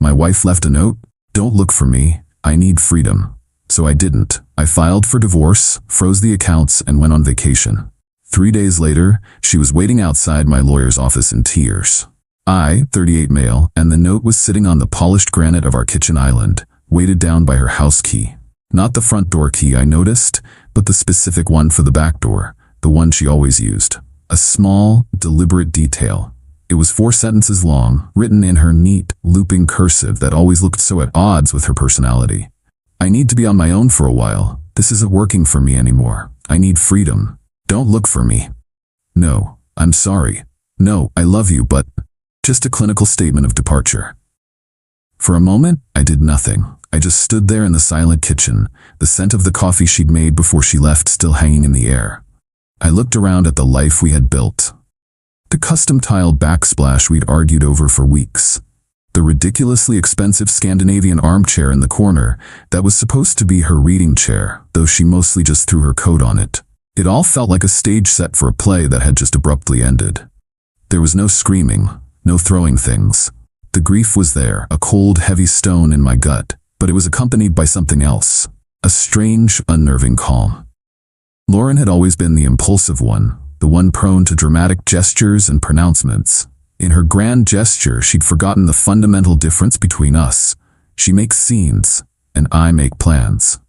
My wife left a note. Don't look for me. I need freedom. So I didn't. I filed for divorce, froze the accounts, and went on vacation. 3 days later, she was waiting outside my lawyer's office in tears. I, 38 male, and the note was sitting on the polished granite of our kitchen island, weighted down by her house key. Not the front door key I noticed, but the specific one for the back door, the one she always used. A small, deliberate detail. It was 4 sentences long, written in her neat, looping cursive that always looked so at odds with her personality. I need to be on my own for a while. This isn't working for me anymore. I need freedom. Don't look for me. No, I'm sorry. No, I love you, but just a clinical statement of departure. For a moment, I did nothing. I just stood there in the silent kitchen, the scent of the coffee she'd made before she left still hanging in the air. I looked around at the life we had built. The custom-tiled backsplash we'd argued over for weeks. The ridiculously expensive Scandinavian armchair in the corner that was supposed to be her reading chair, though she mostly just threw her coat on it. It all felt like a stage set for a play that had just abruptly ended. There was no screaming, no throwing things. The grief was there, a cold, heavy stone in my gut, but it was accompanied by something else, a strange, unnerving calm. Lauren had always been the impulsive one, the one prone to dramatic gestures and pronouncements. In her grand gesture, she'd forgotten the fundamental difference between us. She makes scenes, and I make plans.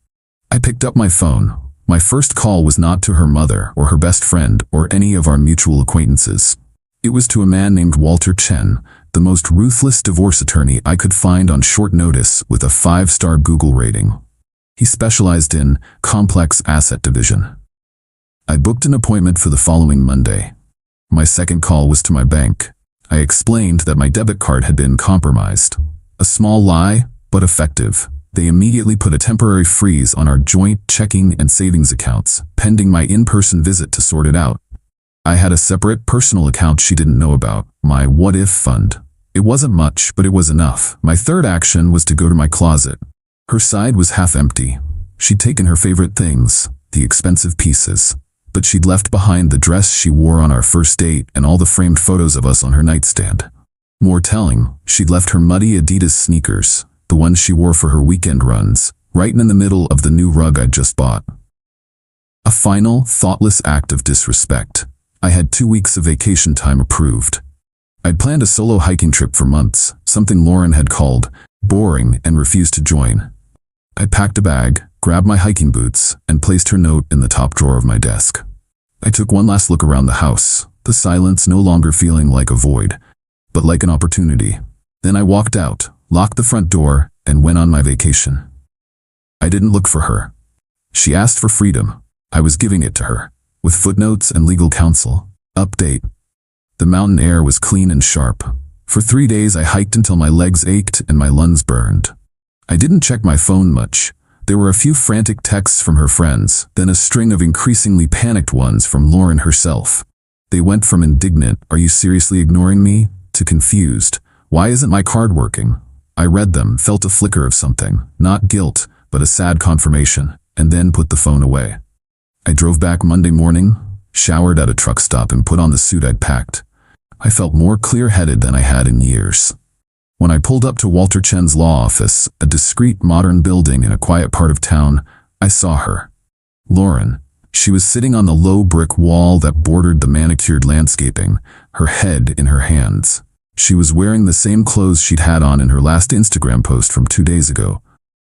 I picked up my phone. My first call was not to her mother or her best friend or any of our mutual acquaintances. It was to a man named Walter Chen, the most ruthless divorce attorney I could find on short notice with a 5-star Google rating. He specialized in complex asset division. I booked an appointment for the following Monday. My second call was to my bank. I explained that my debit card had been compromised. A small lie, but effective. They immediately put a temporary freeze on our joint checking and savings accounts, pending my in-person visit to sort it out. I had a separate personal account she didn't know about, my what-if fund. It wasn't much, but it was enough. My third action was to go to my closet. Her side was half empty. She'd taken her favorite things, the expensive pieces. But she'd left behind the dress she wore on our first date and all the framed photos of us on her nightstand. More telling, she'd left her muddy Adidas sneakers, the ones she wore for her weekend runs, right in the middle of the new rug I'd just bought. A final, thoughtless act of disrespect. I had 2 weeks of vacation time approved. I'd planned a solo hiking trip for months, something Lauren had called boring and refused to join. I packed a bag, grabbed my hiking boots, and placed her note in the top drawer of my desk. I took one last look around the house, the silence no longer feeling like a void, but like an opportunity. Then I walked out, locked the front door, and went on my vacation. I didn't look for her. She asked for freedom. I was giving it to her, with footnotes and legal counsel. Update. The mountain air was clean and sharp. For 3 days I hiked until my legs ached and my lungs burned. I didn't check my phone much. There were a few frantic texts from her friends, then a string of increasingly panicked ones from Lauren herself. They went from indignant, "Are you seriously ignoring me?" to confused, "Why isn't my card working?" I read them, felt a flicker of something, not guilt, but a sad confirmation, and then put the phone away. I drove back Monday morning, showered at a truck stop and put on the suit I'd packed. I felt more clear-headed than I had in years. When I pulled up to Walter Chen's law office, a discreet modern building in a quiet part of town, I saw her. Lauren. She was sitting on the low brick wall that bordered the manicured landscaping, her head in her hands. She was wearing the same clothes she'd had on in her last Instagram post from 2 days ago.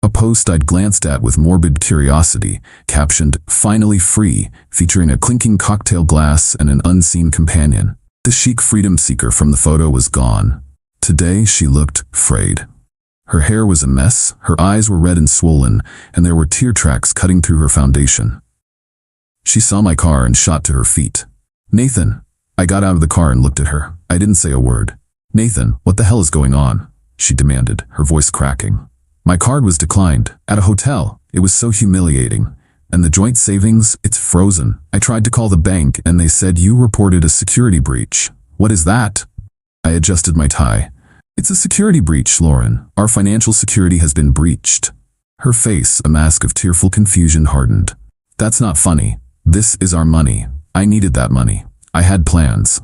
A post I'd glanced at with morbid curiosity, captioned, "Finally free," featuring a clinking cocktail glass and an unseen companion. The chic freedom seeker from the photo was gone. Today she looked frayed. Her hair was a mess, her eyes were red and swollen, and there were tear tracks cutting through her foundation. She saw my car and shot to her feet. "Nathan." I got out of the car and looked at her. I didn't say a word. "Nathan, what the hell is going on?" she demanded, her voice cracking. "My card was declined, at a hotel. It was so humiliating. And the joint savings, it's frozen. I tried to call the bank and they said you reported a security breach." "What is that?" I adjusted my tie. "It's a security breach, Lauren. Our financial security has been breached." Her face, a mask of tearful confusion, hardened. "That's not funny. This is our money. I needed that money. I had plans."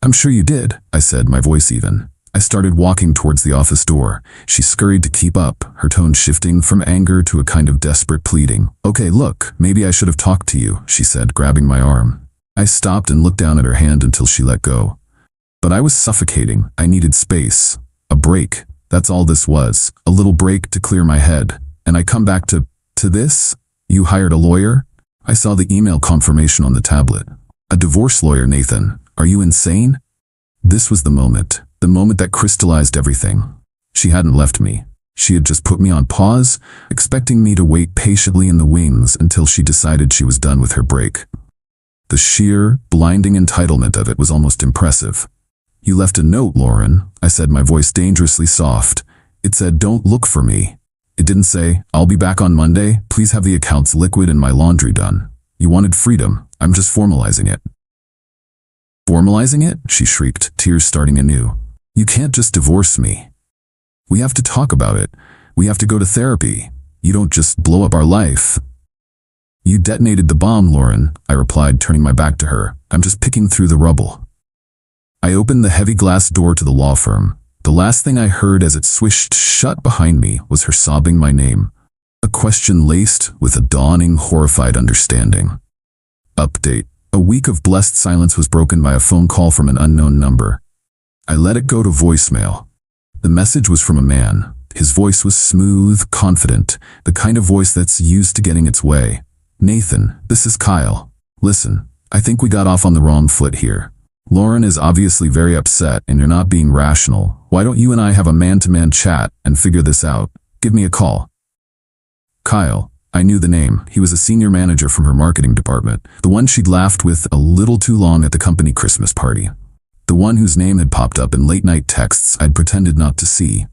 "I'm sure you did," I said, my voice even. I started walking towards the office door. She scurried to keep up, her tone shifting from anger to a kind of desperate pleading. "Okay, look, maybe I should have talked to you," she said, grabbing my arm. I stopped and looked down at her hand until she let go. But I was suffocating. I needed space. A break. That's all this was. A little break to clear my head. And I come back to this? You hired a lawyer? I saw the email confirmation on the tablet. A divorce lawyer, Nathan. Are you insane? This was the moment that crystallized everything. She hadn't left me. She had just put me on pause, expecting me to wait patiently in the wings until she decided she was done with her break. The sheer, blinding entitlement of it was almost impressive. "You left a note, Lauren," I said, my voice dangerously soft. It said, "Don't look for me." It didn't say, "I'll be back on Monday. Please have the accounts liquid and my laundry done." You wanted freedom. I'm just formalizing it. "Formalizing it?" she shrieked, tears starting anew. "You can't just divorce me. We have to talk about it. We have to go to therapy. You don't just blow up our life." "You detonated the bomb, Lauren," I replied, turning my back to her. "I'm just picking through the rubble." I opened the heavy glass door to the law firm. The last thing I heard as it swished shut behind me was her sobbing my name. A question laced with a dawning, horrified understanding. Update. A week of blessed silence was broken by a phone call from an unknown number. I let it go to voicemail. The message was from a man. His voice was smooth, confident, the kind of voice that's used to getting its way. "Nathan, this is Kyle. Listen, I think we got off on the wrong foot here. Lauren is obviously very upset and you're not being rational. Why don't you and I have a man-to-man chat and figure this out? Give me a call." Kyle. I knew the name. He was a senior manager from her marketing department, the one she'd laughed with a little too long at the company Christmas party. The one whose name had popped up in late-night texts I'd pretended not to see.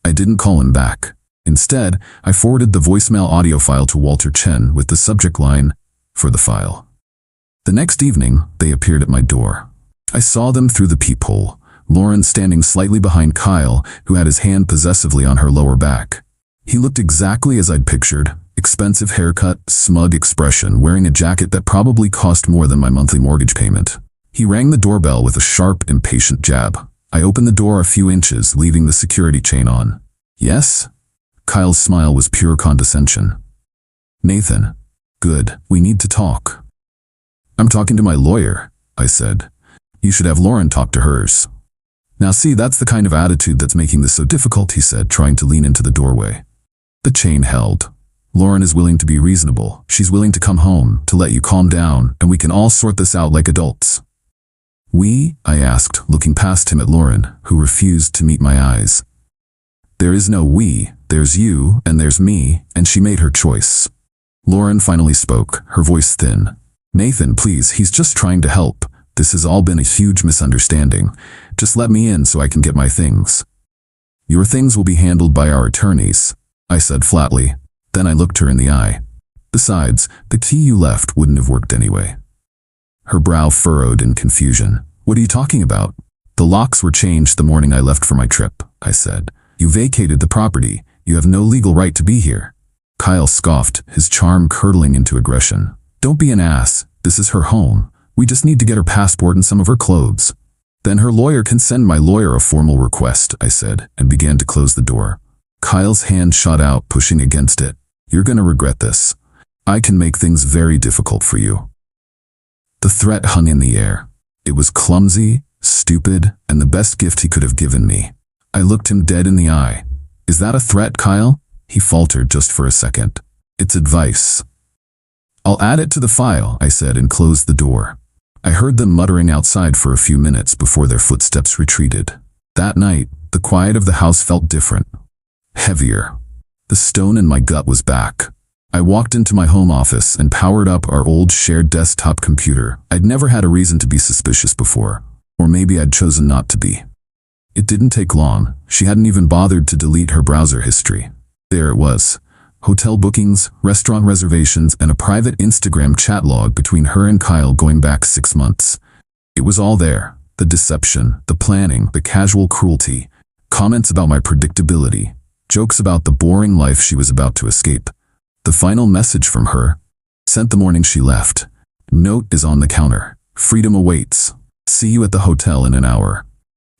I didn't call him back. Instead, I forwarded the voicemail audio file to Walter Chen with the subject line, "For the file." The next evening, they appeared at my door. I saw them through the peephole, Lauren standing slightly behind Kyle, who had his hand possessively on her lower back. He looked exactly as I'd pictured, expensive haircut, smug expression, wearing a jacket that probably cost more than my monthly mortgage payment. He rang the doorbell with a sharp, impatient jab. I opened the door a few inches, leaving the security chain on. "Yes?" Kyle's smile was pure condescension. "Nathan. Good, we need to talk." "I'm talking to my lawyer," I said. "You should have Lauren talk to hers." "Now see, that's the kind of attitude that's making this so difficult," he said, trying to lean into the doorway. The chain held. "Lauren is willing to be reasonable. She's willing to come home, to let you calm down, and we can all sort this out like adults." "We?" I asked, looking past him at Lauren, who refused to meet my eyes. "There is no we. There's you, and there's me, and she made her choice." Lauren finally spoke, her voice thin. "Nathan, please, he's just trying to help. This has all been a huge misunderstanding. Just let me in so I can get my things." "Your things will be handled by our attorneys," I said flatly. Then I looked her in the eye. "Besides, the key you left wouldn't have worked anyway." Her brow furrowed in confusion. "What are you talking about?" "The locks were changed the morning I left for my trip," I said. "You vacated the property. You have no legal right to be here." Kyle scoffed, his charm curdling into aggression. "Don't be an ass. This is her home. We just need to get her passport and some of her clothes." "Then her lawyer can send my lawyer a formal request," I said, and began to close the door. Kyle's hand shot out, pushing against it. "You're gonna regret this. I can make things very difficult for you." The threat hung in the air. It was clumsy, stupid, and the best gift he could have given me. I looked him dead in the eye. "Is that a threat, Kyle?" He faltered just for a second. "It's advice." "I'll add it to the file," I said, and closed the door. I heard them muttering outside for a few minutes before their footsteps retreated. That night, the quiet of the house felt different. Heavier. The stone in my gut was back. I walked into my home office and powered up our old shared desktop computer. I'd never had a reason to be suspicious before, or maybe I'd chosen not to be. It didn't take long. She hadn't even bothered to delete her browser history. There it was. Hotel bookings, restaurant reservations, and a private Instagram chat log between her and Kyle going back 6 months. It was all there. The deception, the planning, the casual cruelty, comments about my predictability, jokes about the boring life she was about to escape. The final message from her, sent the morning she left. "Note is on the counter. Freedom awaits. See you at the hotel in an hour."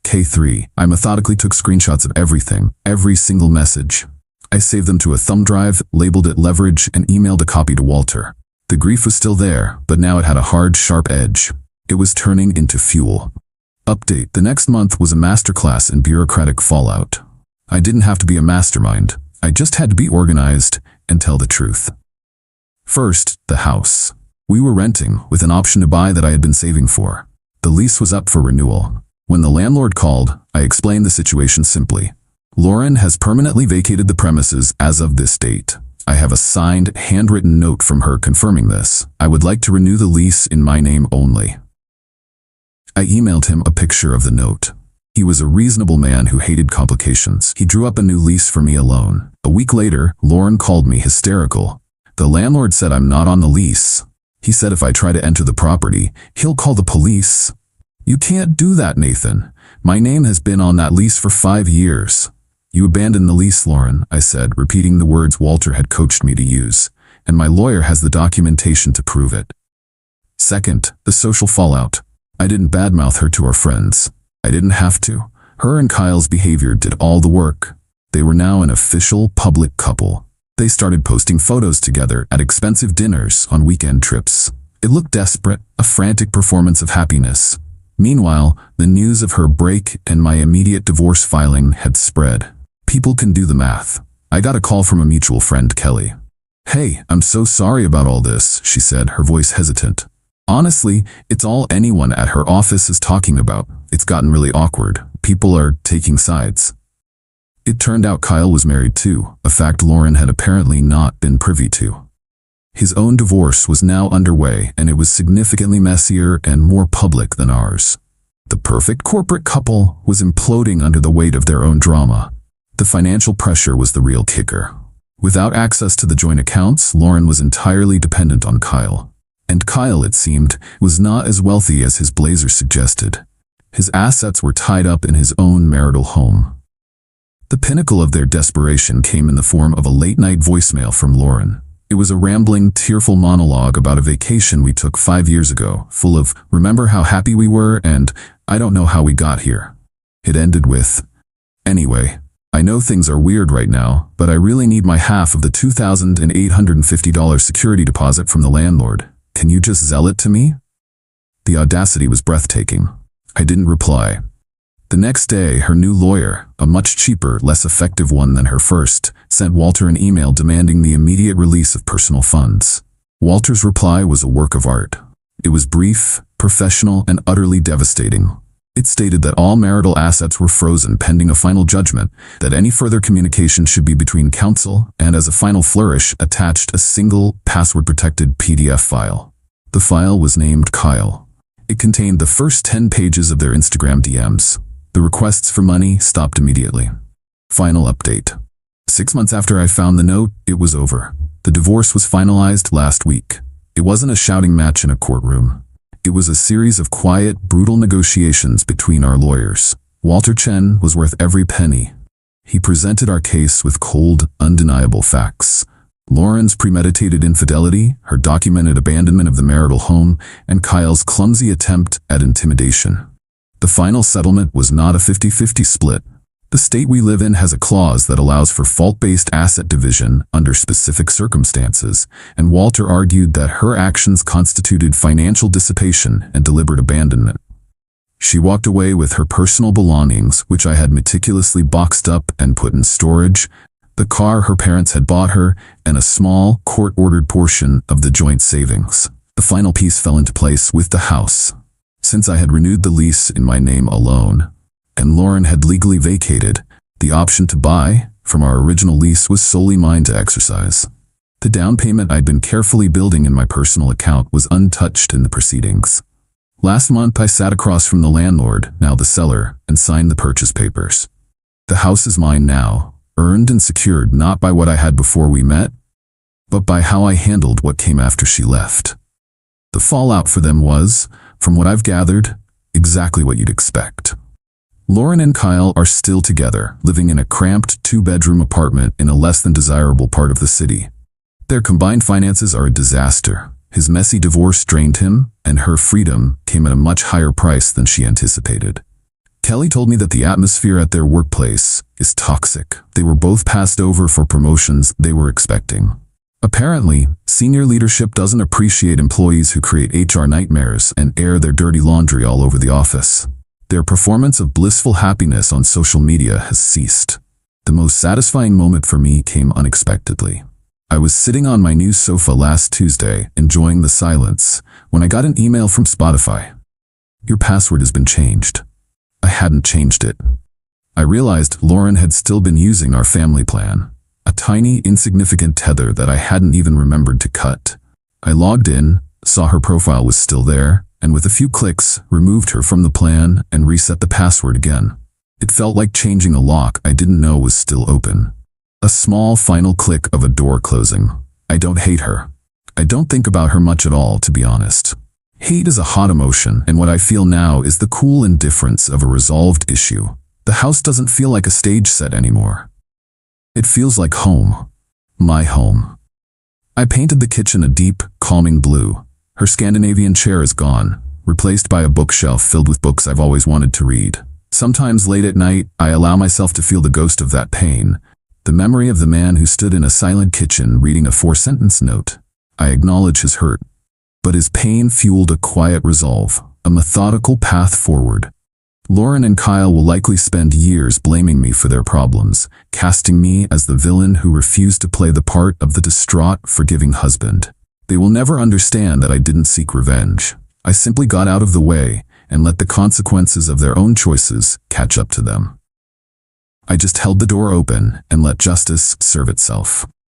K3. I methodically took screenshots of everything, every single message. I saved them to a thumb drive, labeled it leverage, and emailed a copy to Walter. The grief was still there, but now it had a hard, sharp edge. It was turning into fuel. Update. The next month was a masterclass in bureaucratic fallout. I didn't have to be a mastermind. I just had to be organized and tell the truth. First, the house. We were renting, with an option to buy that I had been saving for. The lease was up for renewal. When the landlord called, I explained the situation simply. Lauren has permanently vacated the premises as of this date. I have a signed, handwritten note from her confirming this. I would like to renew the lease in my name only. I emailed him a picture of the note. He was a reasonable man who hated complications. He drew up a new lease for me alone. A week later, Lauren called me hysterical. The landlord said I'm not on the lease. He said if I try to enter the property, he'll call the police. You can't do that, Nathan. My name has been on that lease for 5 years. You abandoned the lease, Lauren, I said, repeating the words Walter had coached me to use, and my lawyer has the documentation to prove it. Second, the social fallout. I didn't badmouth her to our friends. I didn't have to. Her and Kyle's behavior did all the work. They were now an official public couple. They started posting photos together at expensive dinners on weekend trips. It looked desperate, a frantic performance of happiness. Meanwhile, the news of her break and my immediate divorce filing had spread. People can do the math. I got a call from a mutual friend, Kelly. Hey, I'm so sorry about all this, she said, her voice hesitant. Honestly, it's all anyone at her office is talking about. It's gotten really awkward. People are taking sides. It turned out Kyle was married too, a fact Lauren had apparently not been privy to. His own divorce was now underway, and it was significantly messier and more public than ours. The perfect corporate couple was imploding under the weight of their own drama. The financial pressure was the real kicker. Without access to the joint accounts, Lauren was entirely dependent on Kyle. And Kyle, it seemed, was not as wealthy as his blazer suggested. His assets were tied up in his own marital home. The pinnacle of their desperation came in the form of a late-night voicemail from Lauren. It was a rambling, tearful monologue about a vacation we took 5 years ago, full of, remember how happy we were, and I don't know how we got here. It ended with, anyway, I know things are weird right now, but I really need my half of the $2,850 security deposit from the landlord. Can you just zell it to me? The audacity was breathtaking. I didn't reply. The next day, her new lawyer, a much cheaper, less effective one than her first, sent Walter an email demanding the immediate release of personal funds. Walter's reply was a work of art. It was brief, professional, and utterly devastating. It stated that all marital assets were frozen pending a final judgment, that any further communication should be between counsel, and as a final flourish, attached a single, password-protected PDF file. The file was named Kyle. It contained the first 10 pages of their Instagram DMs. The requests for money stopped immediately. Final update. 6 months after I found the note, it was over. The divorce was finalized last week. It wasn't a shouting match in a courtroom. It was a series of quiet, brutal negotiations between our lawyers. Walter Chen was worth every penny. He presented our case with cold, undeniable facts. Lauren's premeditated infidelity, her documented abandonment of the marital home, and Kyle's clumsy attempt at intimidation. The final settlement was not a 50-50 split. The state we live in has a clause that allows for fault-based asset division under specific circumstances, and Walter argued that her actions constituted financial dissipation and deliberate abandonment. She walked away with her personal belongings, which I had meticulously boxed up and put in storage, the car her parents had bought her, and a small, court-ordered portion of the joint savings. The final piece fell into place with the house. Since I had renewed the lease in my name alone, and Lauren had legally vacated, the option to buy from our original lease was solely mine to exercise. The down payment I'd been carefully building in my personal account was untouched in the proceedings. Last month I sat across from the landlord, now the seller, and signed the purchase papers. The house is mine now, earned and secured not by what I had before we met, but by how I handled what came after she left. The fallout for them was, from what I've gathered, exactly what you'd expect. Lauren and Kyle are still together, living in a cramped 2-bedroom apartment in a less than desirable part of the city. Their combined finances are a disaster. His messy divorce drained him, and her freedom came at a much higher price than she anticipated. Kelly told me that the atmosphere at their workplace is toxic. They were both passed over for promotions they were expecting. Apparently, senior leadership doesn't appreciate employees who create HR nightmares and air their dirty laundry all over the office. Their performance of blissful happiness on social media has ceased. The most satisfying moment for me came unexpectedly. I was sitting on my new sofa last Tuesday, enjoying the silence, when I got an email from Spotify. Your password has been changed. I hadn't changed it. I realized Lauren had still been using our family plan, a tiny, insignificant tether that I hadn't even remembered to cut. I logged in, saw her profile was still there, and with a few clicks, removed her from the plan and reset the password again. It felt like changing a lock I didn't know was still open. A small final click of a door closing. I don't hate her. I don't think about her much at all, to be honest. Hate is a hot emotion, and what I feel now is the cool indifference of a resolved issue. The house doesn't feel like a stage set anymore. It feels like home. My home. I painted the kitchen a deep, calming blue. Her Scandinavian chair is gone, replaced by a bookshelf filled with books I've always wanted to read. Sometimes late at night, I allow myself to feel the ghost of that pain, the memory of the man who stood in a silent kitchen reading a 4-sentence note. I acknowledge his hurt, but his pain fueled a quiet resolve, a methodical path forward. Lauren and Kyle will likely spend years blaming me for their problems, casting me as the villain who refused to play the part of the distraught, forgiving husband. They will never understand that I didn't seek revenge. I simply got out of the way and let the consequences of their own choices catch up to them. I just held the door open and let justice serve itself.